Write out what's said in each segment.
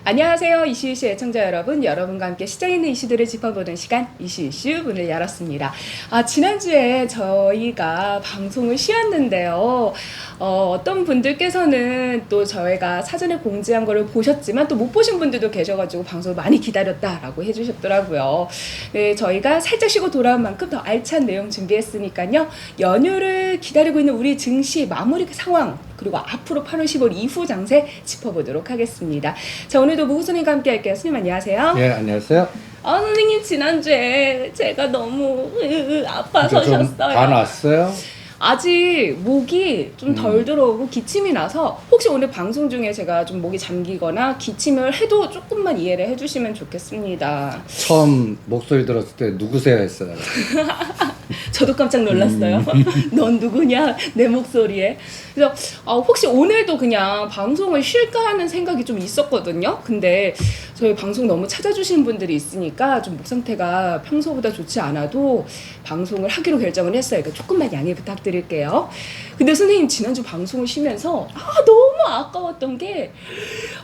안녕하세요. 이슈이슈 애청자 여러분. 여러분과 함께 시장에 있는 이슈들을 짚어보는 시간 이슈이슈 문을 열었습니다. 지난주에 저희가 방송을 쉬었는데요. 어떤 분들께서는 또 저희가 사전에 공지한 거를 보셨지만 또 못 보신 분들도 계셔가지고 방송을 많이 기다렸다라고 해주셨더라고요. 네, 저희가 살짝 쉬고 돌아온 만큼 더 알찬 내용 준비했으니까요. 연휴를 기다리고 있는 우리 증시 마무리 상황 그리고 앞으로 8월 15일 이후 장세 짚어보도록 하겠습니다. 자, 오늘도 무구 선생님과 함께 할게요. 선생님 안녕하세요. 네, 안녕하세요. 선생님 지난주에 제가 너무 아파서 좀 셨어요. 다 났어요? 아직 목이 좀 덜 들어오고 기침이 나서 혹시 오늘 방송 중에 제가 좀 목이 잠기거나 기침을 해도 조금만 이해를 해주시면 좋겠습니다. 처음 목소리 들었을 때 누구세요 했어요. 저도 깜짝 놀랐어요. 넌 누구냐? 내 목소리에. 그래서 혹시 오늘도 그냥 방송을 쉴까 하는 생각이 좀 있었거든요. 근데 저희 방송 너무 찾아주시는 분들이 있으니까 좀 목 상태가 평소보다 좋지 않아도 방송을 하기로 결정을 했어요. 그러니까 조금만 양해 부탁드릴게요. 근데 선생님 지난주 방송을 쉬면서 너무 아까웠던 게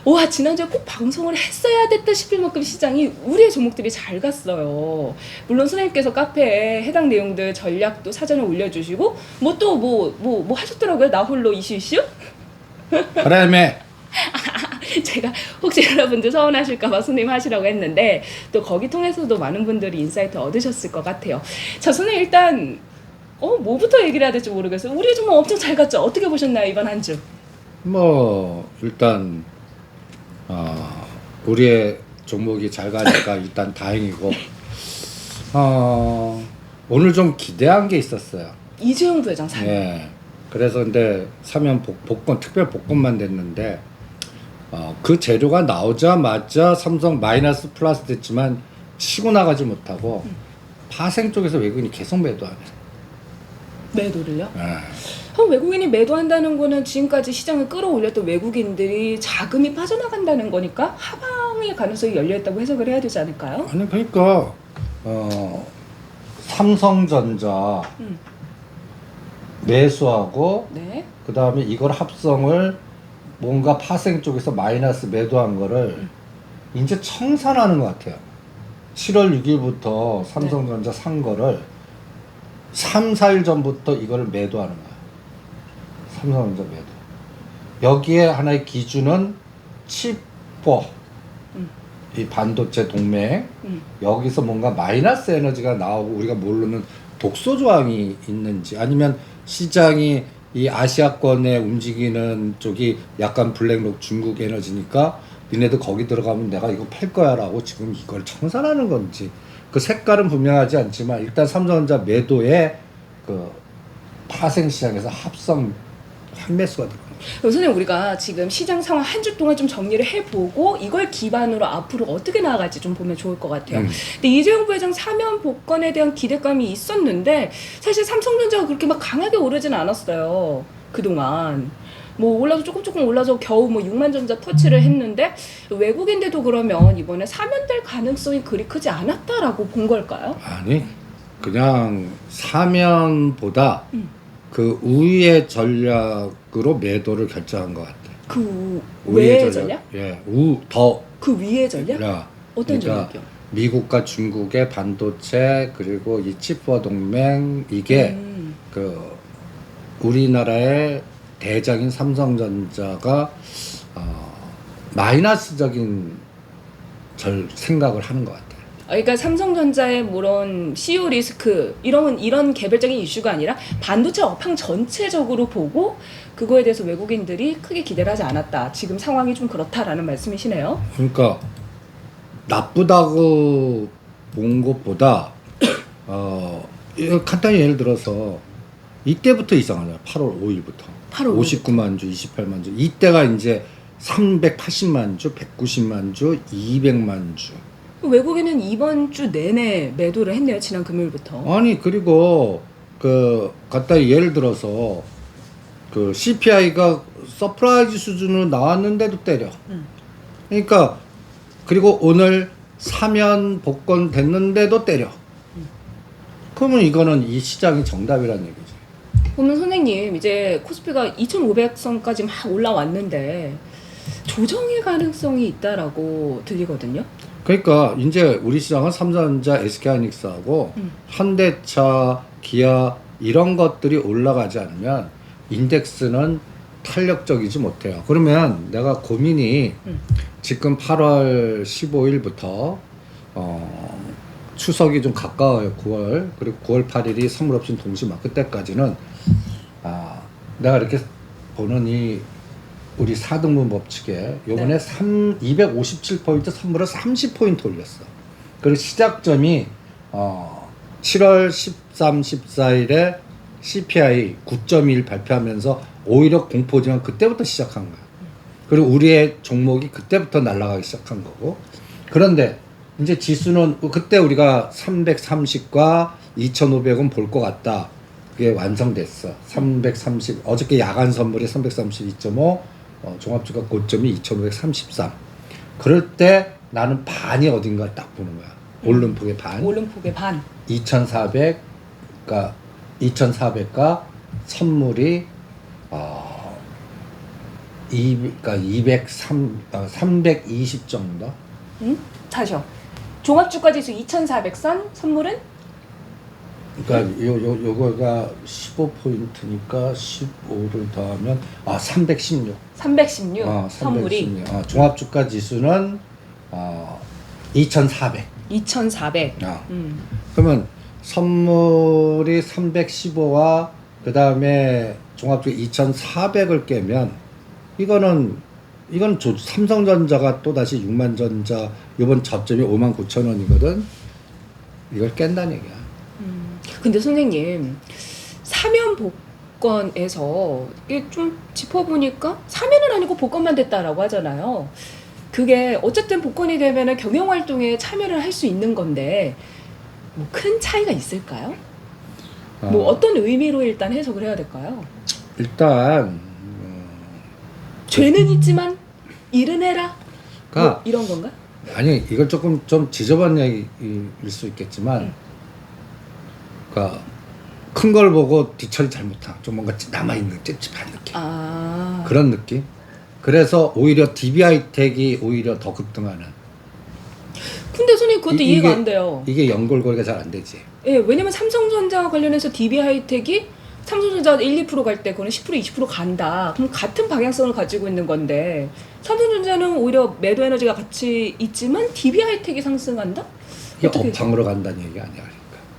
와, 지난주에 꼭 방송을 했어야 됐다 싶을 만큼 시장이 우리의 종목들이 잘 갔어요. 물론 선생님께서 카페에 해당 내용들 전략도 사전에 올려주시고 뭐 하셨더라고요. 나 홀로 이슈? 그래매 제가 혹시 여러분들 서운하실까봐 선생님 하시라고 했는데 또 거기 통해서도 많은 분들이 인사이트 얻으셨을 것 같아요. 자, 선생님 일단 뭐부터 얘기를 해야 될지 모르겠어요. 우리 종목 엄청 잘 갔죠? 어떻게 보셨나요 이번 한 주? 일단 우리의 종목이 잘 가니까 일단 다행이고 오늘 좀 기대한 게 있었어요. 이재용 부회장 사면. 예. 그래서 근데 사면 복권 특별 복권만 됐는데 그 재료가 나오자마자 삼성 마이너스 플러스 됐지만 치고 나가지 못하고 파생 쪽에서 외국인이 계속 매도하네. 매도를요? 예. 외국인이 매도한다는 거는 지금까지 시장을 끌어올렸던 외국인들이 자금이 빠져나간다는 거니까 하방의 가능성이 열려있다고 해석을 해야 되지 않을까요? 아니 그러니까 삼성전자 매수하고 네. 그 다음에 이걸 합성을 뭔가 파생 쪽에서 마이너스 매도한 거를 이제 청산하는 것 같아요. 7월 6일부터 삼성전자 산 거를 3, 4일 전부터 이걸 매도하는 거야. 삼성전자 매도. 여기에 하나의 기준은 칩4 이 반도체 동맹 여기서 뭔가 마이너스 에너지가 나오고 우리가 모르는 독소 조항이 있는지 아니면 시장이 이 아시아권에 움직이는 쪽이 약간 블랙록 중국 에너지니까 니네도 거기 들어가면 내가 이거 팔 거야 라고 지금 이걸 청산하는 건지 그 색깔은 분명하지 않지만 일단 삼성전자 매도에 그 파생 시장에서 합성 환매수가 들어갑니다. 선생님 우리가 지금 시장 상황 한 주 동안 좀 정리를 해보고 이걸 기반으로 앞으로 어떻게 나아갈지 좀 보면 좋을 것 같아요. 근데 이재용 부회장 사면 복권에 대한 기대감이 있었는데 사실 삼성전자가 그렇게 막 강하게 오르진 않았어요. 그동안. 뭐 올라서 조금 올라서 겨우 뭐 6만 전자 터치를 했는데 외국인들도 그러면 이번에 사면될 가능성이 그리 크지 않았다라고 본 걸까요? 아니 그냥 사면보다 그 우위의 전략으로 매도를 결정한 것 같아. 그 외의 전략? 예, 그 위의 전략? 어떤 그러니까 전략이요? 미국과 중국의 반도체 그리고 이 칩과 동맹 이게 그 우리나라의 대장인 삼성전자가 마이너스적인 생각을 하는 것 같아요. 그러니까 삼성전자의 물론 CEO 리스크 이런 개별적인 이슈가 아니라 반도체 업황 전체적으로 보고 그거에 대해서 외국인들이 크게 기대를 하지 않았다. 지금 상황이 좀 그렇다라는 말씀이시네요. 그러니까 나쁘다고 본 것보다 간단히 예를 들어서 이때부터 이상하잖아요. 8월 5일부터 59만 주, 28만 주 이때가 이제 380만 주, 190만 주, 200만 주 외국인은 이번 주 내내 매도를 했네요. 지난 금요일부터. 아니 그리고 그 간단히 예를 들어서 그 CPI가 서프라이즈 수준으로 나왔는데도 때려. 그러니까 그리고 오늘 사면 복권 됐는데도 때려. 그러면 이거는 이 시장이 정답이라는 얘기지. 그러면 선생님 이제 코스피가 2,500선까지 막 올라왔는데 조정의 가능성이 있다라고 들리거든요. 그러니까 이제 우리 시장은 삼성전자, SK하이닉스하고 현대차, 기아 이런 것들이 올라가지 않으면 인덱스는 탄력적이지 못해요. 그러면 내가 고민이 지금 8월 15일부터 추석이 좀 가까워요. 9월 그리고 9월 8일이 선물옵션 동시마 그때까지는 내가 이렇게 보는 우리 4등분 법칙에 요번에 257포인트 선물을 30포인트 올렸어. 그리고 시작점이 7월 13, 14일에 CPI 9.1 발표하면서 오히려 공포지만 그때부터 시작한 거야. 그리고 우리의 종목이 그때부터 날아가기 시작한 거고. 그런데 이제 지수는 그때 우리가 330과 2,500은 볼 것 같다. 그게 완성됐어. 330 어저께 야간 선물이 332.5 종합주가 고점이 2,533. 그럴 때 나는 반이 어딘가 딱 보는 거야. 오름폭의 반. 오름폭의 반. 2,400, 그러니까 2,400과 선물이 그러니까 320 정도. 다시요. 종합주가 지수 2,400선, 선물은 그러니까 요거가 15포인트니까 15를 더하면 316. 316. 선물이 종합주가 지수는 2,400. 2,400. 그러면 선물이 315와 그 다음에 종합주가 2,400을 깨면 이건 삼성전자가 또 다시 6만전자 이번 저점이 59,000원이거든. 이걸 깬다는 얘기야. 근데 선생님, 사면 복권에서 이게 좀 짚어보니까 사면은 아니고 복권만 됐다라고 하잖아요. 그게 어쨌든 복권이 되면은 경영활동에 참여를 할 수 있는 건데 뭐 큰 차이가 있을까요? 뭐 어떤 의미로 일단 해석을 해야 될까요? 일단 죄는 있지만 일은 해라. 그러니까 뭐 이런 건가? 아니 이걸 조금 좀 지저분 얘기일 수 있겠지만 그러니까 큰 걸 보고 뒤처리 잘못한 좀 뭔가 남아있는 찝찝한 느낌. 그런 느낌. 그래서 오히려 DB하이텍이 오히려 더 급등하는. 근데 선생님 그것도 이해가 안 돼요. 이게 연골고리가 잘 안 되지. 예, 왜냐면 삼성전자 관련해서 DB하이텍이 삼성전자 1, 2% 갈 때 그거는 10%, 20% 간다. 그럼 같은 방향성을 가지고 있는 건데 삼성전자는 오히려 매도 에너지가 같이 있지만 DB하이텍이 상승한다? 이게 어떻게 업황으로 간다는 얘기 아니야.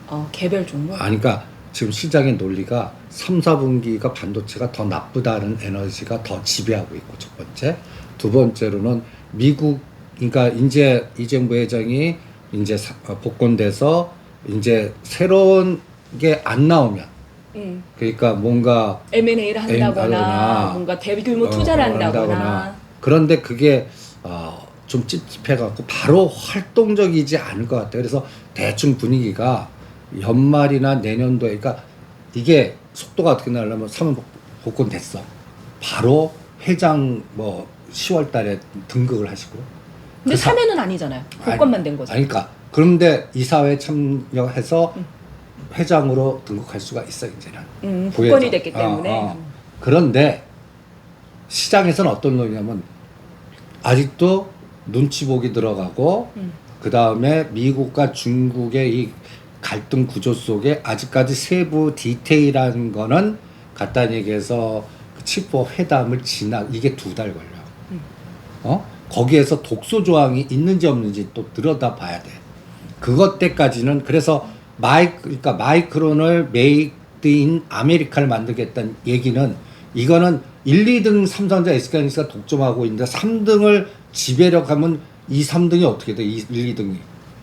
그러니까. 개별 종목? 그러니까 지금 시장의 논리가 3, 4분기가 반도체가 더 나쁘다는 에너지가 더 지배하고 있고 첫 번째. 두 번째로는 미국 그러니까 이제 이재용 부회장이 이제 복권돼서 이제 새로운 게 안 나오면 그러니까 뭔가 M&A를 한다거나 뭔가 대규모 투자를 한다거나 그런데 그게 좀 찝찝해갖고 바로 활동적이지 않을 것 같아요. 그래서 대충 분위기가 연말이나 내년도에 그러니까 이게 속도가 어떻게 나려면 사면 복권 됐어. 바로 회장 뭐 10월 달에 등극을 하시고. 근데 사면은 아니잖아요. 복권만 된 거죠. 그러니까 그런데 이사회 참여해서 회장으로 등극할 수가 있어 이제는. 복권이 됐기 때문에. 그런데 시장에서는 어떤 논리냐면 아직도 눈치 보기 들어가고 그 다음에 미국과 중국의 이 갈등 구조 속에 아직까지 세부 디테일한 거는 간단히 얘기해서 그 칩보 회담을 이게 2달 걸려. 거기에서 독소 조항이 있는지 없는지 또 들여다봐야 돼. 그것 때까지는 그래서 그러니까 마이크론을 메이드 인 아메리카를 만들겠다는 얘기는 이거는 1, 2등 삼성전자 SK하이닉스가 독점하고 있는데 3등을 지배력 하면 이 3등이 어떻게 돼? 1, 2등이.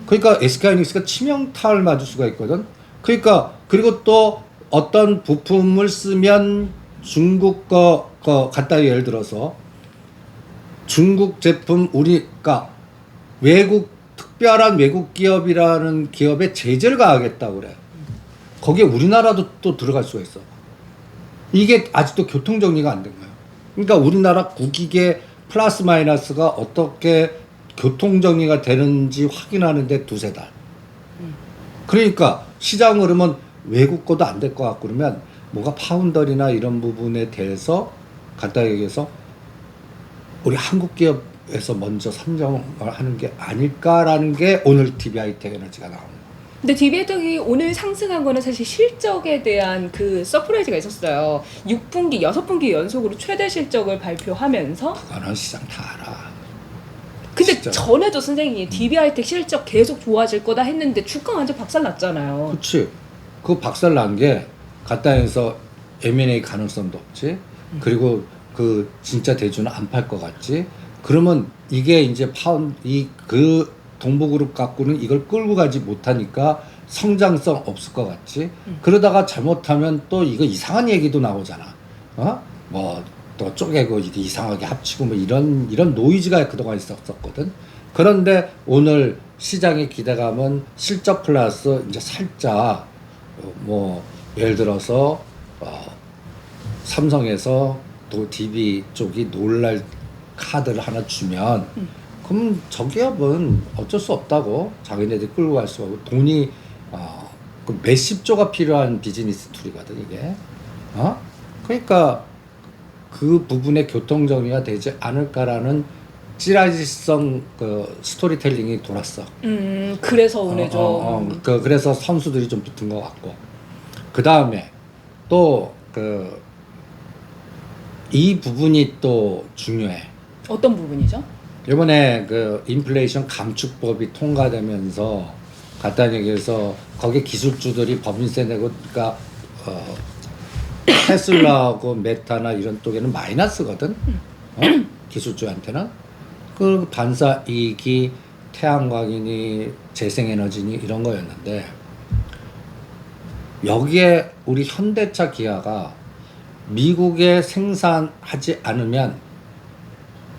그러니까 SK하이닉스가 치명타를 맞을 수가 있거든. 그러니까 그리고 또 어떤 부품을 쓰면 중국 거 갖다 예를 들어서 중국 제품 그러니까 특별한 외국 기업이라는 기업에 제재를 가하겠다고 그래. 거기에 우리나라도 또 들어갈 수가 있어. 이게 아직도 교통 정리가 안 된 거예요. 그러니까 우리나라 국익의 플러스 마이너스가 어떻게 교통 정리가 되는지 확인하는데 2-3달. 그러니까 시장 흐름은 외국 거도 안 될 것 같고 그러면 뭐가 파운더리나 이런 부분에 대해서 간단히 얘기해서 우리 한국 기업에서 먼저 선정을 하는 게 아닐까라는 게 오늘 DB하이텍 에너지가 나옵니다. 근데 DB하이텍이 오늘 상승한 거는 사실 실적에 대한 그 서프라이즈가 있었어요. 6분기, 6분기 연속으로 최대 실적을 발표하면서. 그거는 시장 다 알아. 근데 진짜. 전에도 선생님이 DB하이텍 실적 계속 좋아질 거다 했는데 주가 완전 박살 났잖아요. 그렇지. 그 박살 난 게 가땅에서 M&A 가능성도 없지. 그리고 그 진짜 대주는 안 팔 것 같지. 그러면 이게 이제 그 동부그룹 갖고는 이걸 끌고 가지 못하니까 성장성 없을 것 같지. 그러다가 잘못하면 또 이거 이상한 얘기도 나오잖아. 뭐 또 쪼개고 이게 이상하게 합치고 뭐 이런 노이즈가 그동안 있었거든. 그런데 오늘 시장의 기대감은 실적 플러스 이제 살짝 뭐 예를 들어서 삼성에서 또 DB 쪽이 놀랄 카드를 하나 주면 그럼 저 기업은 어쩔 수 없다고 자기네들이 끌고 갈 수가 없고 돈이 그 몇십 조가 필요한 비즈니스 툴이거든 이게. 그러니까 그 부분에 교통 정리가 되지 않을까라는 찌라시성 그 스토리텔링이 돌았어. 그래서 오늘 좀. 그래서 선수들이 좀 붙은 것 같고. 그 다음에 또 이 부분이 또 중요해. 어떤 부분이죠? 이번에 그 인플레이션 감축법이 통과되면서 간단히 얘기해서 거기 기술주들이 법인세 내고 그러니까 테슬라하고 메타나 이런 쪽에는 마이너스거든. 기술주한테는 그 반사 이익이 태양광이니 재생에너지니 이런 거였는데 여기에 우리 현대차 기아가 미국에 생산하지 않으면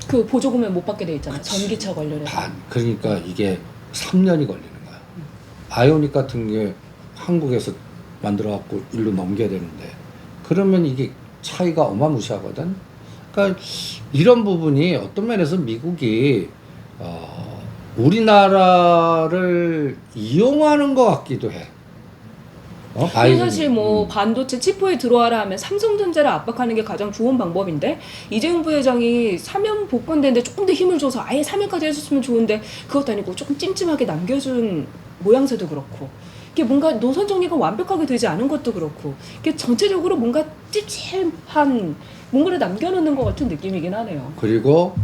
그 보조금을 못 받게 돼 있잖아요. 전기차 관련해서. 그러니까 이게 3년이 걸리는 거야. 아이오닉 같은 게 한국에서 만들어 갖고 일로 넘겨야 되는데 그러면 이게 차이가 어마무시하거든. 그러니까 이런 부분이 어떤 면에서 미국이 우리나라를 이용하는 것 같기도 해. 근데 사실 뭐 반도체 치포에 들어와라 하면 삼성전자를 압박하는 게 가장 좋은 방법인데 이재용 부회장이 사면 복권되는데 조금 더 힘을 줘서 아예 사면까지 해줬으면 좋은데 그것도 아니고 조금 찜찜하게 남겨준 모양새도 그렇고 이게 뭔가 노선 정리가 완벽하게 되지 않은 것도 그렇고 이게 전체적으로 뭔가 찝찝한 뭔가를 남겨놓는 것 같은 느낌이긴 하네요. 그리고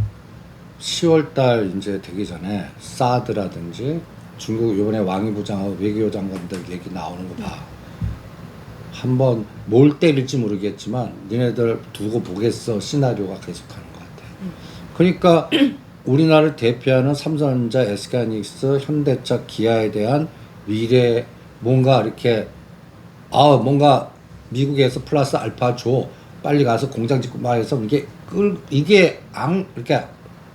10월달 이제 되기 전에 사드라든지 중국 이번에 왕이 부장하고 외교 장관들 얘기 나오는 거 봐. 한번 뭘 때릴지 모르겠지만 니네들 두고 보겠어 시나리오가 계속하는 것 같아. 그러니까 우리나라를 대표하는 삼성전자, SK하이닉스, 현대차, 기아에 대한 미래 뭔가 이렇게 뭔가 미국에서 플러스 알파 줘 빨리 가서 공장 짓고 막 해서 이게 이렇게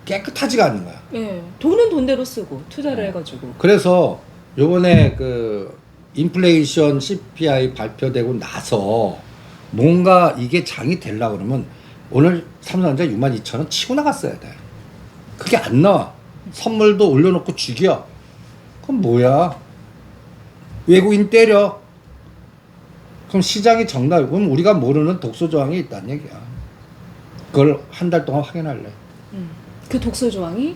깨끗하지가 않는 거야. 네, 돈은 돈대로 쓰고 투자를 해가지고. 그래서 요번에 그 인플레이션 CPI 발표되고 나서 뭔가 이게 장이 되려고 그러면 오늘 삼성전자 62,000원 치고 나갔어야 돼. 그게 안 나와. 선물도 올려놓고 죽여. 그럼 뭐야? 외국인 때려. 그럼 시장이 정답. 그럼 우리가 모르는 독소 조항이 있다는 얘기야. 그걸 한 달 동안 확인할래. 그 독소 조항이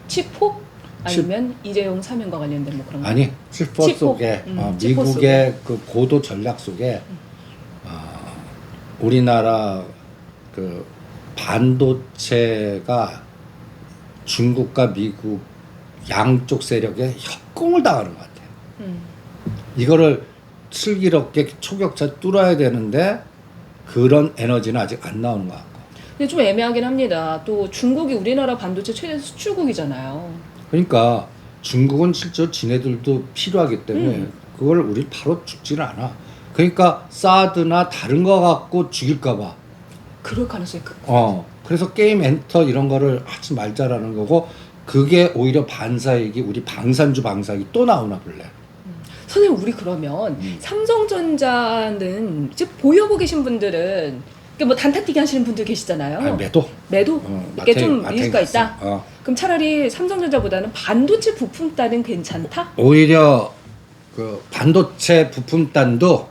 치포? 아니면 이재용 사면과 관련된 뭐 그런 거? 아니, 치포 속에 치포 미국의 속에. 그 고도 전략 속에 우리나라 그 반도체가 중국과 미국 양쪽 세력에 협공을 당하는 것 같아요. 이거를 슬기롭게 초격차 뚫어야 되는데 그런 에너지는 아직 안 나오는 것 같고. 근데 좀 애매하긴 합니다. 또 중국이 우리나라 반도체 최대 수출국이잖아요. 그러니까 중국은 실제로 지네들도 필요하기 때문에 그걸 우리 바로 죽지는 않아. 그러니까 사드나 다른 거 갖고 죽일까 봐. 그럴 가능성이 크고. 그래서 게임 엔터 이런 거를 하지 말자라는 거고 그게 오히려 반사이익이 우리 방산이익이 또 나오나 볼래. 선생님 우리 그러면 삼성전자는 이제 보유하고 계신 분들은 뭐 단타뛰기 하시는 분들 계시잖아요. 아니, 매도. 이게 좀 이유가 있어. 있다. 그럼 차라리 삼성전자보다는 반도체 부품단은 괜찮다? 오히려 그 반도체 부품단도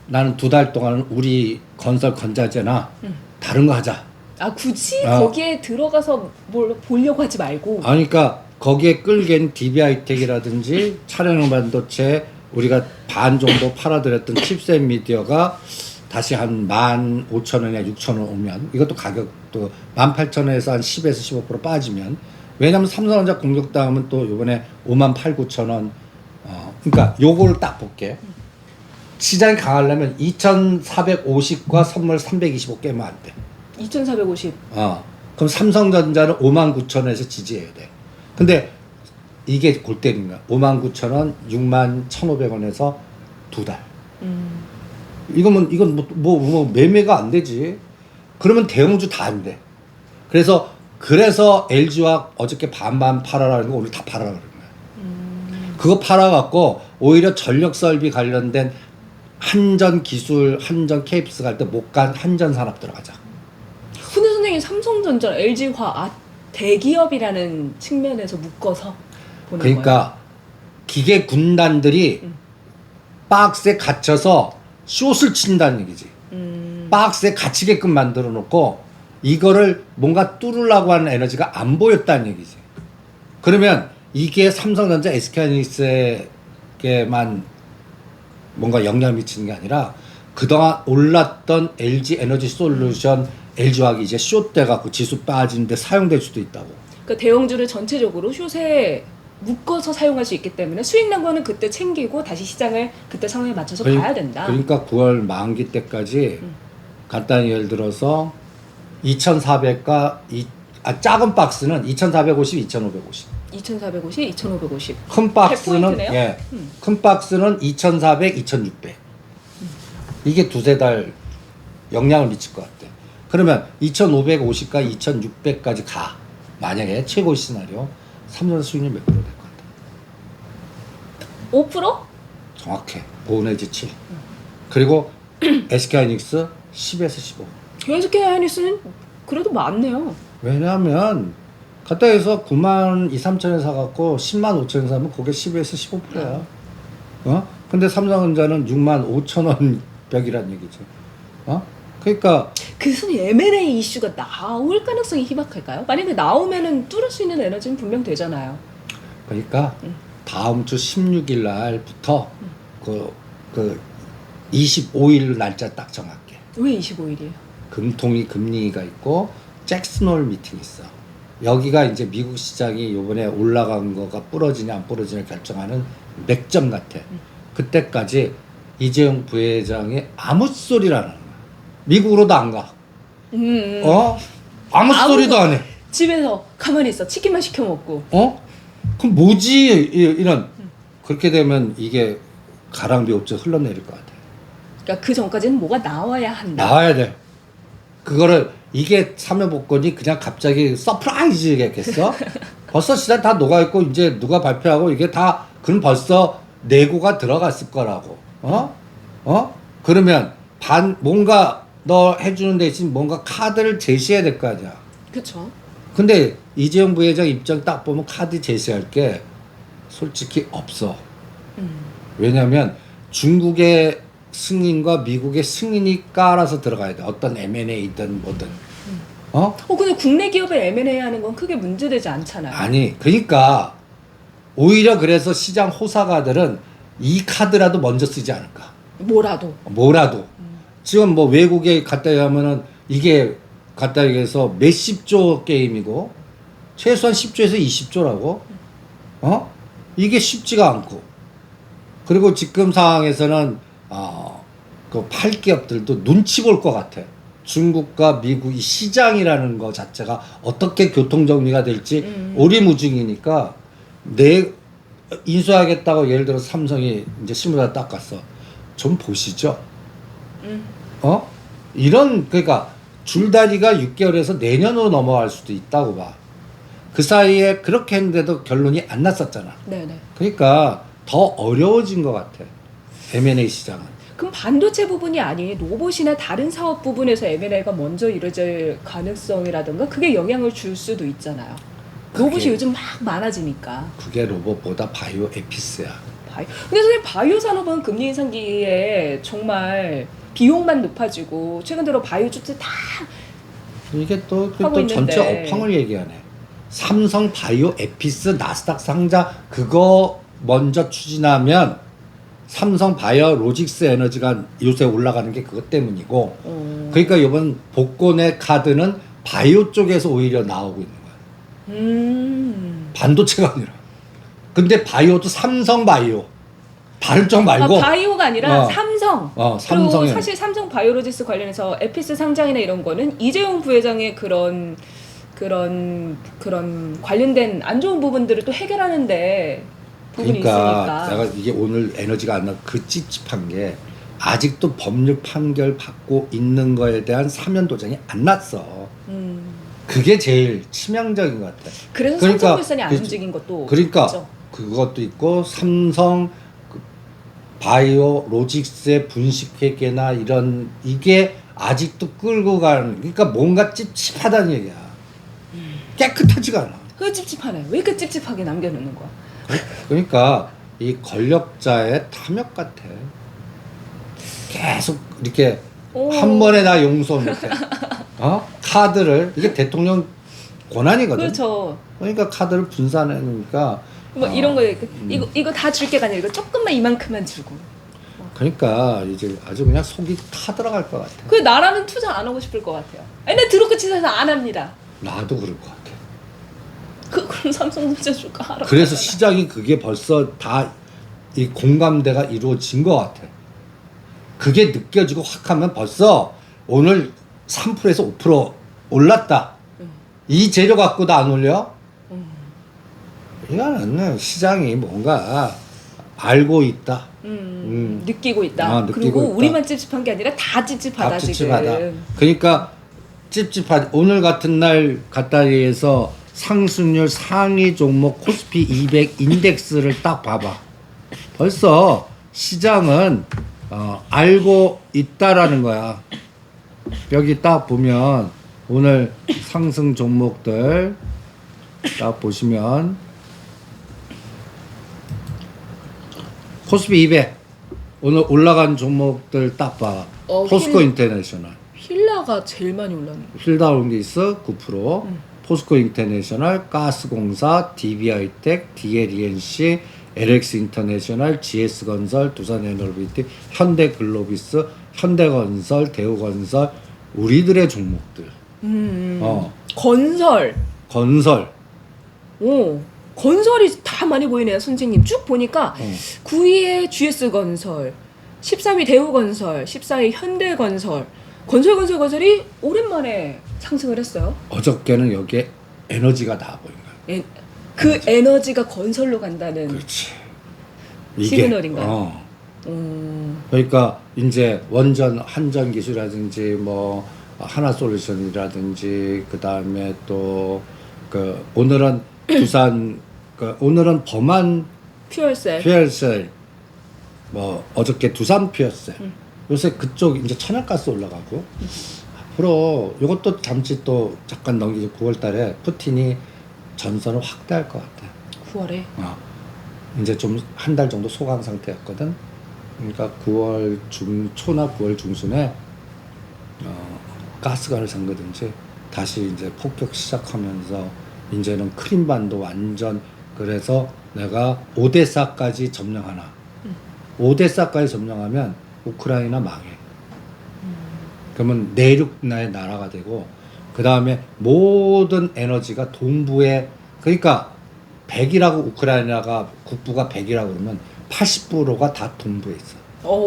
나는 2달 동안은 우리 건설 건자재나 다른 거 하자. 아 굳이 아. 거기에 들어가서 뭘 보려고 하지 말고. 그러니까 거기에 끌긴 DB하이텍이라든지 차량용 반도체 우리가 반 정도 팔아드렸던 칩셋 미디어가 다시 한 15,000원이나 6,000원 오면 이것도 가격도 18,000원에서 한 10에서 15% 빠지면 왜냐면 삼성전자 공격당하면 또 이번에 58,900원 그러니까 요거를 딱 볼게. 시장이 강하려면 2,450과 선물 325 깨면 안 돼. 2,450. 그럼 삼성전자는 59,000원에서 지지해야 돼. 근데 이게 골 때린 거야. 59,000원, 61,500원에서 두 달. 이건 뭐 매매가 안 되지. 그러면 대형주 다 안 돼. 그래서 LG와 어저께 반반 팔아라는 거 오늘 다 팔아라 그런 거야. 그거 팔아갖고 오히려 전력 설비 관련된 한전 기술, 한전 케이프스 갈 때 못 간 한전 산업 들어가자. 근데 선생님 삼성전자, LG화학 대기업이라는 측면에서 묶어서 보는 거예요. 그러니까 기계 군단들이 박스에 갇혀서 숏을 친다는 얘기지. 박스에 갇히게끔 만들어 놓고 이거를 뭔가 뚫으려고 하는 에너지가 안 보였다는 얘기지. 그러면 이게 삼성전자, SK하이닉스에게만 뭔가 영향을 미치는 게 아니라 그동안 올랐던 LG 에너지 솔루션, LG화학이 이제 숏 돼갖고 지수 빠지는데 사용될 수도 있다고. 그러니까 대형주를 전체적으로 숏에 묶어서 사용할 수 있기 때문에 수익 난 거는 그때 챙기고 다시 시장을 그때 상황에 맞춰서 봐야 된다. 그러니까 9월 만기 때까지 간단히 예를 들어서 2,400과 작은 박스는 2,450, 2,550. 2,450, 2,550. 큰 박스는 100포인트네요? 예. 큰 박스는 2,400, 2,600. 이게 두세 달 영향을 미칠 것 같아. 그러면 2,550과 2,600까지 가. 만약에 최고 시나리오 삼성전자 수익률 몇 프로 될 것 같아? 5%? 정확해. 5 내지 7. 그리고 SK하이닉스 10에서 15. SK하이닉스는 그래도 많네요. 왜냐하면 갔다 해서 9만 2, 3천에 사갖고 10만 5천에 사면 그게 10에서 15%야. 근데 삼성전자는 6만 5천 원 벽이란 얘기죠. 그러니까 그래서 M&A 이슈가 나올 가능성이 희박할까요? 만약에 나오면은 뚫을 수 있는 에너지는 분명 되잖아요. 그러니까 다음 주 16일 날부터 그 25일 날짜 딱 정할게. 왜 25일이에요? 금통위 금리가 있고 잭슨홀 미팅 있어. 여기가 이제 미국 시장이 요번에 올라간 거가 부러지냐 안 부러지냐 결정하는 맥점 같아. 그때까지 이재용 부회장이 아무 소리를 안 하는 거야. 미국으로도 안 가. 아무 소리도 안 해. 집에서 가만히 있어. 치킨만 시켜 먹고. 그럼 뭐지? 이런. 그렇게 되면 이게 가랑비 없이 흘러내릴 것 같아. 그러니까 그 전까지는 뭐가 나와야 한다. 나와야 돼. 그거를 이게 사면복권이 그냥 갑자기 서프라이즈겠어? 벌써 시장 다 녹아있고 이제 누가 발표하고 이게 다 그럼 벌써 내고가 들어갔을 거라고. 그러면 뭔가 너 해주는 대신 뭔가 카드를 제시해야 될 거 아니야. 그렇죠. 근데 이재용 부회장 입장 딱 보면 카드 제시할 게 솔직히 없어. 왜냐면 중국의 승인과 미국의 승인이 깔아서 들어가야 돼. 어떤 M&A든 뭐든. 근데 국내 기업에 M&A 하는 건 크게 문제되지 않잖아요. 아니, 그러니까 오히려 그래서 시장 호사가들은 이 카드라도 먼저 쓰지 않을까. 뭐라도. 지금 뭐 외국에 갔다 가면은 이게 갔다 얘기해서 몇십 조 게임이고 최소한 10조에서 20조라고. 이게 쉽지가 않고. 그리고 지금 상황에서는 그 팔 기업들도 눈치 볼 것 같아. 중국과 미국이 시장이라는 거 자체가 어떻게 교통 정리가 될지 오리무중이니까 인수하겠다고 예를 들어 삼성이 이제 실무자 딱 갔어. 좀 보시죠. 그러니까 줄다리가 6개월에서 내년으로 넘어갈 수도 있다고 봐. 그 사이에 그렇게 했는데도 결론이 안 났었잖아. 네네. 그러니까 더 어려워진 것 같아. M&A 시장은. 그럼 반도체 부분이 아닌 로봇이나 다른 사업 부분에서 M&A가 먼저 이루어질 가능성이라든가 그게 영향을 줄 수도 있잖아요. 로봇이 요즘 막 많아지니까. 그게 로봇보다 바이오 에피스야. 근데 선생님 바이오 산업은 금리 인상기에 정말 비용만 높아지고 최근 들어 바이오 주체 다 이게 또 하고 있는데. 전체 업황을 얘기하네. 삼성 바이오 에피스 나스닥 상자 그거 먼저 추진하면 삼성 바이오 로직스 에너지가 요새 올라가는 게 그것 때문이고 그러니까 이번 복권의 카드는 바이오 쪽에서 오히려 나오고 있는 거야. 반도체가 아니라. 근데 바이오도 삼성 바이오 다른 쪽 말고 바이오가 아니라 삼성. 삼성에. 그리고 사실 삼성 바이오로직스 관련해서 에피스 상장이나 이런 거는 이재용 부회장의 그런 관련된 안 좋은 부분들을 또 해결하는데 부분이 그러니까 있으니까. 내가 이게 오늘 에너지가 안 나 그 찝찝한 게 아직도 법률 판결 받고 있는 거에 대한 사면 도장이 안 났어. 그게 제일 치명적인 것 같아. 그래서 그러니까 삼성물산이 안 움직인 것도 그러니까 있죠. 그것도 있고 삼성 바이오 로직스의 분식회계나 이런 이게 아직도 끌고 가는 그러니까 뭔가 찝찝하다는 얘기야. 깨끗하지가 않아. 그 찝찝하네. 왜 이렇게 찝찝하게 남겨놓는 거야? 그러니까 이 권력자의 탐욕 같아. 계속 이렇게 한 번에 다 용서 못해. 카드를 이게 대통령 권한이거든. 그렇죠. 그러니까 카드를 분산해 놓으니까 뭐 이런 거 이거 다 줄게가 아니라 이거 조금만 이만큼만 주고. 그러니까 이제 아주 그냥 속이 타 들어갈 것 같아. 그 나라는 투자 안 하고 싶을 것 같아요. 아니 나 드럽게 치사해서 안 합니다. 나도 그럴 것 같아. 그럼 삼성전자 주가 하라. 그래서 시장이 그게 벌써 다 이 공감대가 이루어진 것 같아. 그게 느껴지고 확 하면 벌써 오늘 3%에서 5% 올랐다. 이 재료 갖고도 안 올려? 이거는 시장이 뭔가 알고 있다. 느끼고 있다. 느끼고 그리고 있다. 우리만 찝찝한 게 아니라 다 찝찝하다 다 찝찝하다. 지금. 그러니까 찝찝하다. 오늘 같은 날 갖다리에서 상승률 상위 종목 코스피 200 인덱스를 딱 봐봐. 벌써 시장은 알고 있다라는 거야. 여기 딱 보면 오늘 상승 종목들 딱 보시면 코스피 200 오늘 올라간 종목들 딱 봐. 포스코 인터내셔널. 힐라가 제일 많이 올랐네. 필다운디스 9%, 포스코 인터내셔널, 가스공사, DB하이텍, DLENC, LX 인터내셔널, GS건설, 두산에너비티, 현대글로비스, 현대건설, 대우건설 우리들의 종목들. 건설. 건설. 건설이 다 많이 보이네요, 선생님. 쭉 보니까 9위에 GS건설, 13위 대우건설, 14위 현대건설, 건설이 오랜만에 상승을 했어요. 어저께는 여기에 에너지가 나와 보인 거야. 그 에너지가 건설로 간다는. 그렇지. 시그널인가요? 그러니까 이제 원전 한전 기술이라든지 뭐 하나솔루션이라든지 그 다음에 또 그 오늘은 두산 오늘은 범한 퓨얼셀 뭐 어저께 두산 퓨얼셀 요새 그쪽 이제 천연가스 올라가고 앞으로 이것도 잠시 또 잠깐 넘기지 9월달에 푸틴이 전선을 확대할 것 같아. 9월에. 이제 좀 한 달 정도 소강 상태였거든. 그러니까 9월 초나 9월 중순에 가스관을 잠그든지 다시 이제 폭격 시작하면서 이제는 크림반도 완전 그래서 내가 오데사까지 점령하나. 오데사까지 점령하면 우크라이나 망해. 그러면 내륙나의 나라가 되고 그 다음에 모든 에너지가 동부에 그러니까 100이라고 우크라이나가 국부가 100이라고 그러면 80%가 다 동부에 있어.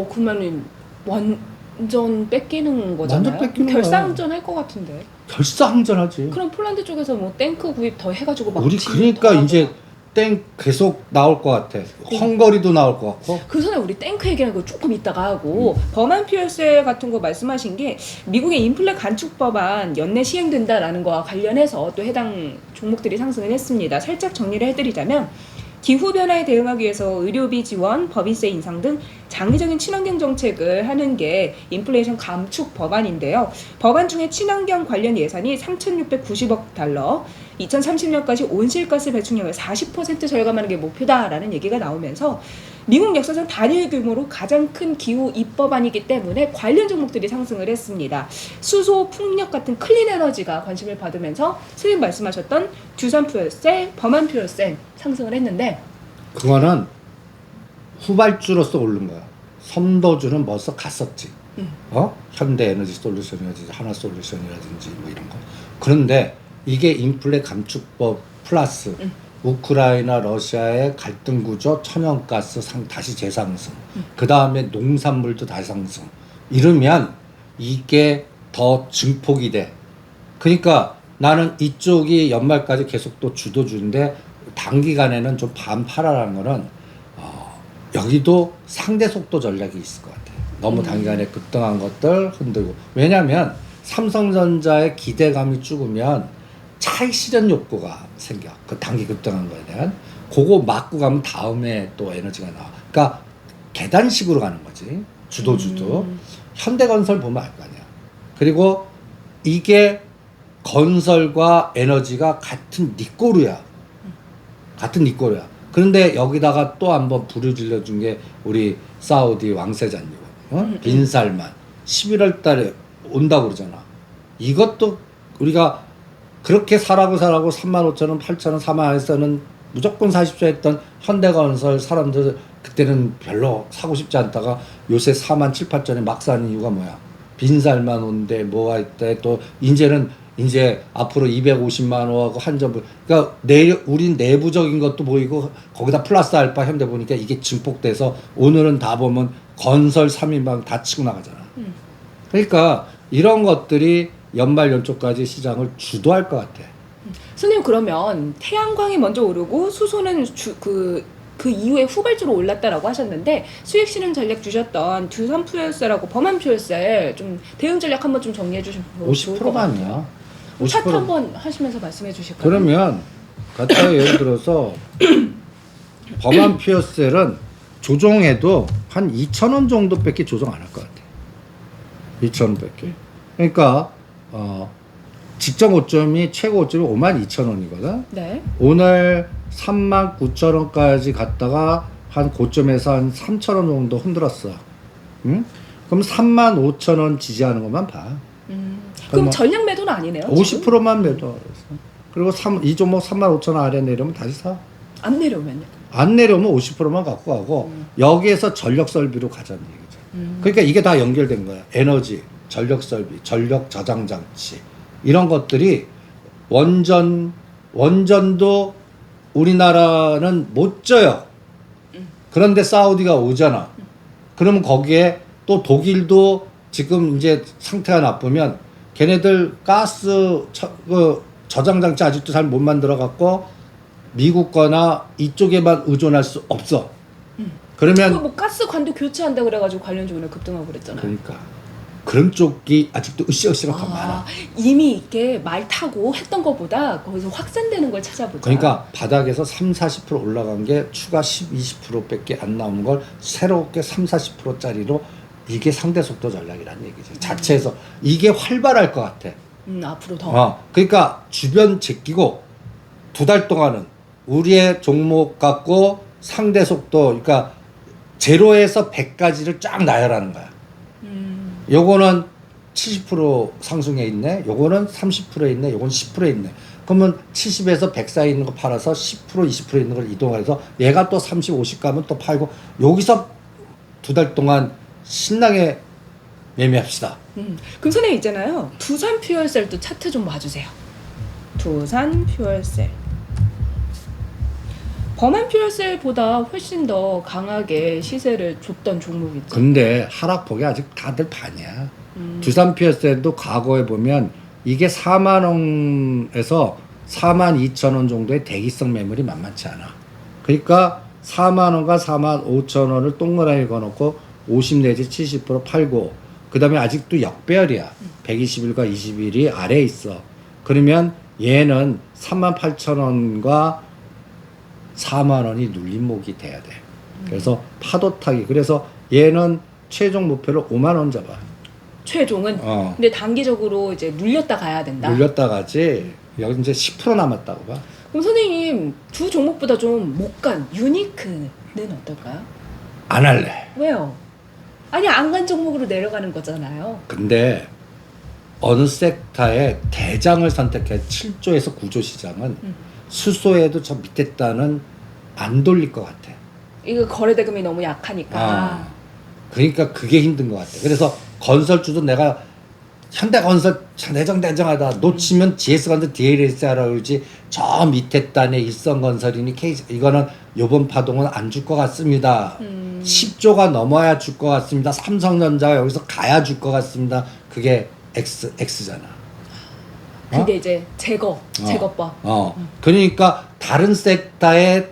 그러면은 완전 뺏기는 거잖아요. 완전 뺏기는 결사항전 할 것 같은데. 결사항전하지. 그럼 폴란드 쪽에서 뭐 탱크 구입 더 해가지고 막. 우리 그러니까 이제 땡 계속 나올 것 같아. 헝거리도 나올 것 같고. 그 전에 우리 탱크 얘기하는 거 조금 이따가 하고 범한 퓨얼셀 같은 거 말씀하신 게 미국의 인플레 간축 법안 연내 시행된다라는 거와 관련해서 또 해당 종목들이 상승을 했습니다. 살짝 정리를 해드리자면 기후변화에 대응하기 위해서 의료비 지원, 법인세 인상 등 장기적인 친환경 정책을 하는 게 인플레이션 감축 법안인데요. 법안 중에 친환경 관련 예산이 3,690억 달러, 2030년까지 온실가스 배출량을 40% 절감하는 게 목표다라는 얘기가 나오면서 미국 역사상 단일 규모로 가장 큰 기후 입법안이기 때문에 관련 종목들이 상승을 했습니다. 수소, 풍력 같은 클린 에너지가 관심을 받으면서 선생님 말씀하셨던 두산퓨얼셀, 범한퓨얼셀 상승을 했는데 그거는 후발주로서 오른 거야. 선도주는 벌써 갔었지. 현대에너지솔루션이라든지 하나솔루션이라든지 뭐 이런 거. 그런데 이게 인플레 감축법 플러스 우크라이나 러시아의 갈등 구조, 천연가스 다시 재상승. 그 다음에 농산물도 다시 상승. 이러면 이게 더 증폭이 돼. 그러니까 나는 이쪽이 연말까지 계속 또 주도주인데 단기간에는 좀 반팔아라는 거는 여기도 상대 속도 전략이 있을 것 같아요. 너무 단기간에 급등한 것들 흔들고. 왜냐하면 삼성전자의 기대감이 죽으면 차익 실현 욕구가 생겨. 그 단기 급등한 거에 대한. 그거 맞고 가면 다음에 또 에너지가 나와. 그러니까 계단식으로 가는 거지. 주도주도. 현대건설 보면 알 거 아니야. 그리고 이게 건설과 에너지가 같은 니꼬르야. 같은 니꼬르야. 그런데 여기다가 또 한번 불을 질러준 게 우리 사우디 왕세자님. 빈살만. 11월 달에 온다고 그러잖아. 이것도 우리가 그렇게 사라고 35,000원, 8,000원, 4만원에서는 무조건 사십시오 했던 현대건설 사람들 그때는 별로 사고 싶지 않다가 요새 4만 7, 8천에 막 사는 이유가 뭐야? 빈살만 온데 뭐가 있대. 또 이제 앞으로 250만 원하고 한전부. 그러니까 우린 내부적인 것도 보이고 거기다 플러스 알파 현대 보니까 이게 증폭돼서 오늘은 다 보면 건설 3인방 다 치고 나가잖아. 그러니까 이런 것들이 연말 연초까지 시장을 주도할 것 같아. 선생님 그러면 태양광이 먼저 오르고 수소는 그 이후에 후발주로 올랐다라고 하셨는데 수익 실현 전략 주셨던 두산퓨얼셀하고 범한퓨얼셀 좀 대응 전략 한번 좀 정리해 주시면 좋을 것 같아요. 50%만이야. 차트 한번 하시면서 말씀해 주실까요? 그러면 갖다가 예를 들어서 범한퓨얼셀은 조정해도 한 2,000원 정도밖에 조정 안 할 것 같아. 2,000원밖에. 그러니까 직전 고점이 최고 고점이 52,000원이거든. 네. 오늘 39,000원까지 갔다가 한 고점에서 한 3,000원 정도 흔들었어. 응? 그럼 35,000원 지지하는 것만 봐. 그럼 전략 매도는 아니네요. 50%만 매도. 그리고 이 종목 35,000원 아래 내려면 다시 사. 안 내려오면요? 안 내려오면 50%만 갖고 가고 여기에서 전력 설비로 가자는 얘기죠. 그러니까 이게 다 연결된 거야. 에너지, 전력 설비, 전력 저장 장치 이런 것들이 원전도 우리나라는 못 져요. 그런데 사우디가 오잖아. 그러면 거기에 또 독일도 지금 이제 상태가 나쁘면 걔네들 가스 저장 장치 아직도 잘 못 만들어 갖고 미국 거나 이쪽에만 의존할 수 없어. 그러면 뭐 가스 관도 교체한다 그래가지고 관련주 오늘 급등하고 그랬잖아요. 그러니까 그런 쪽이 아직도 으쌰으쌰가 더 많아. 이미 이렇게 말 타고 했던 것보다 거기서 확산되는 걸 찾아보자. 그러니까 바닥에서 30-40% 올라간 게 추가 10-20%밖에 안 나오는 걸 새롭게 30-40%짜리로 이게 상대 속도 전략이라는 얘기죠. 자체에서 이게 활발할 것 같아. 앞으로 더. 그러니까 주변 제끼고 2달 동안은 우리의 종목 갖고 상대 속도, 그러니까 0에서 100까지를 쫙 나열하는 거야. 요거는 70% 상승에 있네. 요거는 30%에 있네. 요건 10%에 있네. 그러면 70에서 100 사이 있는 거 팔아서 10% 20% 있는 걸 이동해서 얘가 또 30, 50 가면 또 팔고 여기서 2달 동안 신나게 매매합시다. 그럼 선생님 있잖아요. 두산퓨얼셀도 차트 좀 봐주세요. 두산퓨얼셀. 범한퓨얼셀보다 훨씬 더 강하게 시세를 줬던 종목이죠. 근데 하락폭이 아직 다들 반이야. 두산퓨얼셀도 과거에 보면 이게 4만 원에서 4만 2천 원 정도의 대기성 매물이 만만치 않아. 그러니까 4만 원과 4만 5천 원을 동그라미 걸어놓고 50 내지 70% 팔고 그 다음에 아직도 역배열이야. 120일과 20일이 아래에 있어. 그러면 얘는 3만 8천 원과 4만 원이 눌림목이 돼야 돼. 그래서 파도 타기. 그래서 얘는 최종 목표를 5만 원 잡아. 최종은. 근데 단기적으로 이제 눌렸다 가야 된다. 눌렸다 가지. 여기 이제 10% 남았다고 봐. 그럼 선생님 두 종목보다 좀 못 간 유니크는 어떨까요? 안 할래. 왜요? 아니 안 간 종목으로 내려가는 거잖아요. 근데 어느 섹터의 대장을 선택해 7조에서 9조 시장은 수소에도 저 밑에 단은 안 돌릴 것 같아. 이거 거래대금이 너무 약하니까. 그러니까 그게 힘든 것 같아. 그래서 건설주도 내가 현대건설 내정하다 놓치면 GS건설 DLS라고 그러지 저 밑에 단에 일성건설이니 KC 이거는 요번 파동은 안 줄 것 같습니다. 10조가 넘어야 줄 것 같습니다. 삼성전자가 여기서 가야 줄 것 같습니다. 그게 X잖아. 그게 이제 제거법. 그러니까 다른 섹터의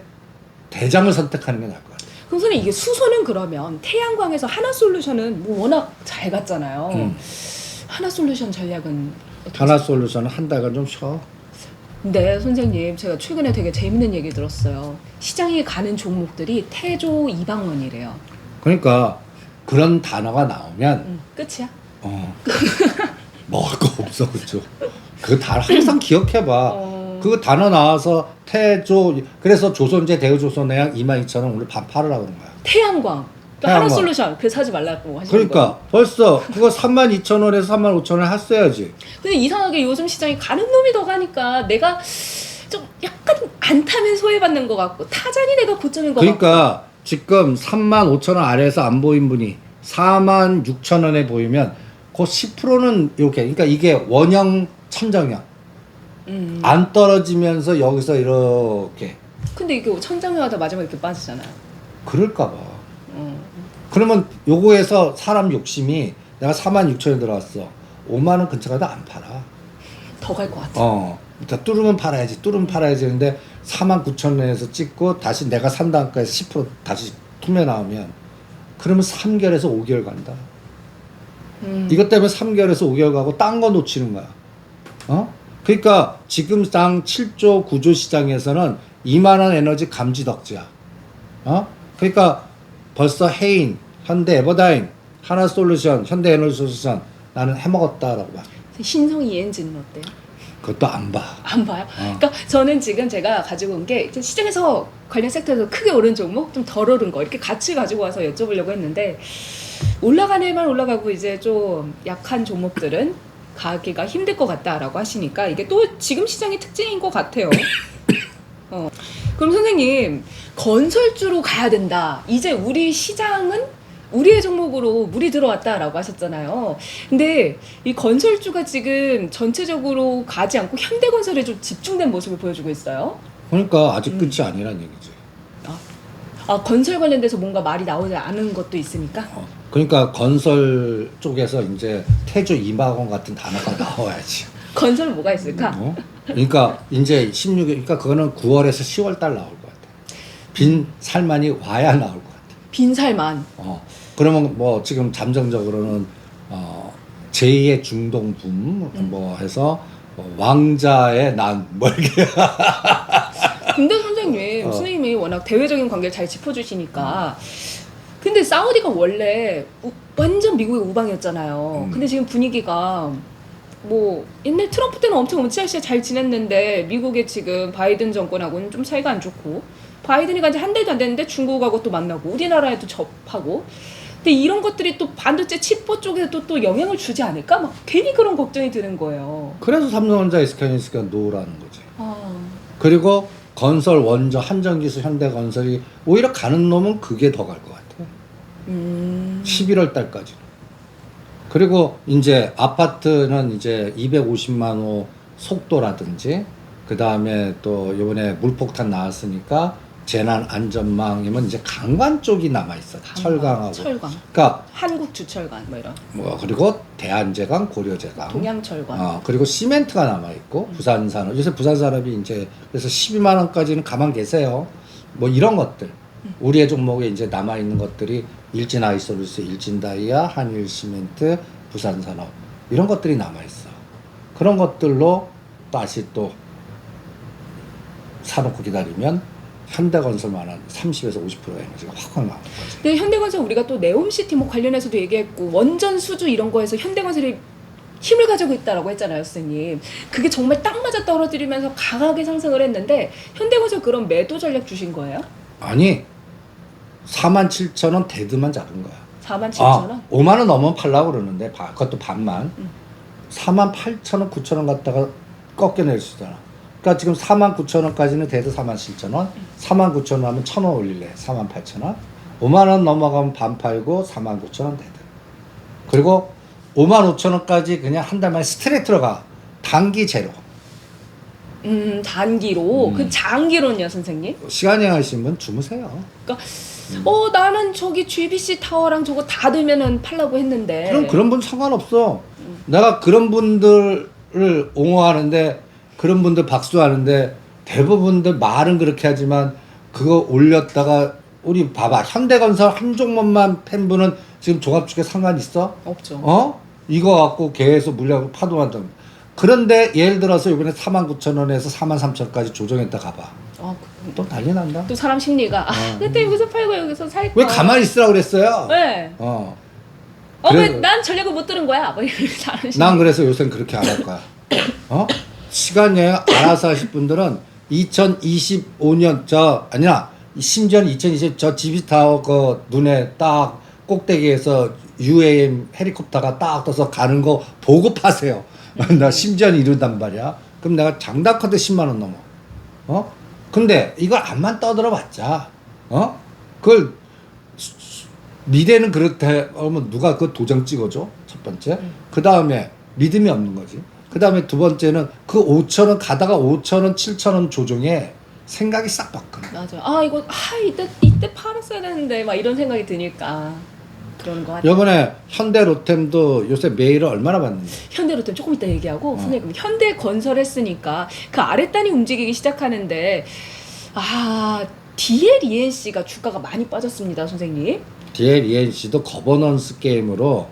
대장을 선택하는 게 나을 것 같아. 그럼 선생님 이게 수소는 그러면 태양광에서 하나솔루션은 뭐 워낙 잘 갔잖아요. 하나솔루션 전략은 어떻게 하나솔루션은 한 달간 좀 쉬어. 근데 선생님 제가 최근에 되게 재밌는 얘기 들었어요. 시장에 가는 종목들이 태조 이방원이래요. 그러니까 그런 단어가 나오면 끝이야? 먹을 거 없어 그죠. 그 단어 항상 기억해봐. 그 단어 나와서 태조 그래서 조선제 대우조선해양 22,000원 오늘 반 팔으라고 그런 거야. 태양광. 태양광. 하나솔루션 그 사지 말라고 하시는 그러니까 거예요. 벌써 그거 32,000원에서 35,000원 했어야지. 근데 이상하게 요즘 시장이 가는 놈이 더 가니까 내가 좀 약간 안 타면 소외받는 것 같고 타자니 내가 고점인 것 같고. 그러니까 지금 35,000원 아래에서 안 보인 분이 46,000원에 보이면 그 10%는 이렇게 그러니까 이게 원형 천정형 안 떨어지면서 여기서 이렇게 근데 이게 천장형하다 마지막에 이렇게 빠지잖아요. 그럴까 봐. 그러면 요거에서 사람 욕심이 내가 46,000원 들어왔어. 5만 원 근처 가도 안 팔아. 더 갈 것 같아. 일단 뚫으면 팔아야지. 뚫으면 팔아야지. 근데 49,000원에서 찍고 다시 내가 산 단가에서 10% 다시 투매 나오면 그러면 3개월에서 5개월 간다. 이것 때문에 3개월에서 5개월 가고 딴 거 놓치는 거야. 그러니까 지금 당 7조 9조 시장에서는 2만 원 에너지 감지 덕지야. 그러니까 벌써 해인, 현대 에버다임, 하나솔루션, 현대에너지솔루션 나는 해먹었다라고 봐. 신성 ENG는 어때요? 그것도 안 봐. 안 봐요? 그러니까 저는 지금 제가 가지고 온 게 시장에서 관련 섹터에서 크게 오른 종목, 좀 덜 오른 거 이렇게 같이 가지고 와서 여쭤보려고 했는데 올라가는 애만 올라가고 이제 좀 약한 종목들은 가기가 힘들 것 같다라고 하시니까 이게 또 지금 시장의 특징인 것 같아요. 그럼 선생님 건설주로 가야 된다. 이제 우리 시장은 우리의 종목으로 물이 들어왔다라고 하셨잖아요. 근데 이 건설주가 지금 전체적으로 가지 않고 현대건설에 좀 집중된 모습을 보여주고 있어요. 그러니까 아직 끝이 아니란 얘기지. 건설 관련돼서 뭔가 말이 나오지 않은 것도 있으니까. 그러니까 건설 쪽에서 이제 태조 이마건 같은 단어가 나와야지. 건설은 뭐가 있을까? 그러니까 이제 16일, 그러니까 그거는 9월에서 10월 달 나올 것 같아. 빈 살만이 와야 나올 것 같아. 빈살만. 그러면 뭐 지금 잠정적으로는 제2의 중동붐 뭐 해서 왕자의 난 뭐 이렇게. 근데 선생님, 선생님이 워낙 대외적인 관계를 잘 짚어주시니까. 근데 사우디가 원래 완전 미국의 우방이었잖아요. 근데 지금 분위기가 뭐 옛날 트럼프 때는 엄청 으쌰으쌰 잘 지냈는데 미국의 지금 바이든 정권하고는 좀 사이가 안 좋고 바이든이 간지 한 달도 안 됐는데 중국하고 또 만나고 우리나라에도 접하고 근데 이런 것들이 또 반도체 칩보 쪽에도 또 영향을 주지 않을까? 막 괜히 그런 걱정이 드는 거예요. 그래서 삼성전자 SK하이닉스가 노라는 거지. 그리고 건설 원조 한전기술 현대건설이 오히려 가는 놈은 그게 더 갈 것 같아. 11월 달까지. 그리고 이제 아파트는 이제 250만 호 속도라든지 그 다음에 또 이번에 물폭탄 나왔으니까 재난 안전망이면 이제 강관 쪽이 남아 있어. 철강하고. 철강. 그러니까 한국 주철관 뭐 이런. 그리고 대한제강, 고려제강. 동양철관. 그리고 시멘트가 남아 있고 부산산업. 요새 부산산업이 이제 그래서 12만 원까지는 가만 계세요. 뭐 이런 것들. 우리의 종목에 이제 남아 있는 것들이 일진 아이솔루스, 일진다이아, 한일시멘트, 부산산업 이런 것들이 남아 있어. 그런 것들로 다시 또 사놓고 기다리면 현대건설만한 30에서 50% 에너지가 확 나오는 거지. 근데 현대건설 우리가 또 네옴시티 뭐 관련해서도 얘기했고 원전 수주 이런 거에서 현대건설이 힘을 가지고 있다라고 했잖아요, 선생님. 그게 정말 딱 맞아 떨어뜨리면서 강하게 상승을 했는데 현대건설 그런 매도 전략 주신 거예요? 아니 47,000원 데드만 잡은 거야. 47,000원? 5만 원 넘으면 팔라고 그러는데 그것도 반만. 48,000원, 9,000원 갖다가 꺾여낼 수 있잖아. 그러니까 지금 49,000원까지는 데드 47,000원, 49,000원 하면 1,000원 올릴래. 48,000원. 5만 원 넘어가면 반 팔고 49,000원 데드. 그리고 55,000원까지 그냥 한 달 만에 스트레이트로 가. 단기 제로. 단기로. 그 장기로는요, 선생님? 시간이 하신 분 주무세요. 그러니까 나는 저기 GBC 타워랑 저거 닫으면은 팔라고 했는데. 그럼 그런 분 상관없어. 내가 그런 분들을 옹호하는데 그런 분들 박수하는데 대부분들 말은 그렇게 하지만 그거 올렸다가 우리 봐봐 현대건설 한 종목만 팬분은 지금 종합주택 상관 있어? 없죠. 이거 갖고 계속 물량 파동한다. 그런데 예를 들어서 이번에 49,000원에서 43,000원까지 조정했다 가봐. 또 난리 난다. 또 사람 심리가 그때 여기서 팔고 여기서 살까. 왜 가만히 있으라고 그랬어요? 네. 왜 난 전략을 못 들은 거야? 뭐 이렇게 사람 심리. 난 그래서 요새는 그렇게 안 할 거야. 시간 여행 알아서 하실 분들은 2025년 심지어 2020 저 지비타워 그 눈에 딱 꼭대기에서 UAM 헬리콥터가 딱 떠서 가는 거 보고 파세요. 나 심지어 이른단 말이야. 그럼 내가 장담컨대 10만 원 넘어. 근데 이걸 암만 떠들어봤자 그걸 미래는 그렇대 하면 누가 그 도장 찍어줘? 첫 번째. 그 다음에 믿음이 없는 거지. 그 다음에 두 번째는 그 5,000원 가다가 5,000원, 7,000원 조정에 생각이 싹 바뀌어. 맞아. 이거 이때 팔았어야 되는데 막 이런 생각이 드니까 그러는 거 같아요. 이번에 현대 로템도 요새 메일을 얼마나 받는데? 현대로템 조금 이따 얘기하고 선생님 현대건설 했으니까 그 아랫단이 움직이기 시작하는데 DLENC가 주가가 많이 빠졌습니다, 선생님. DLENC도 거버넌스 게임으로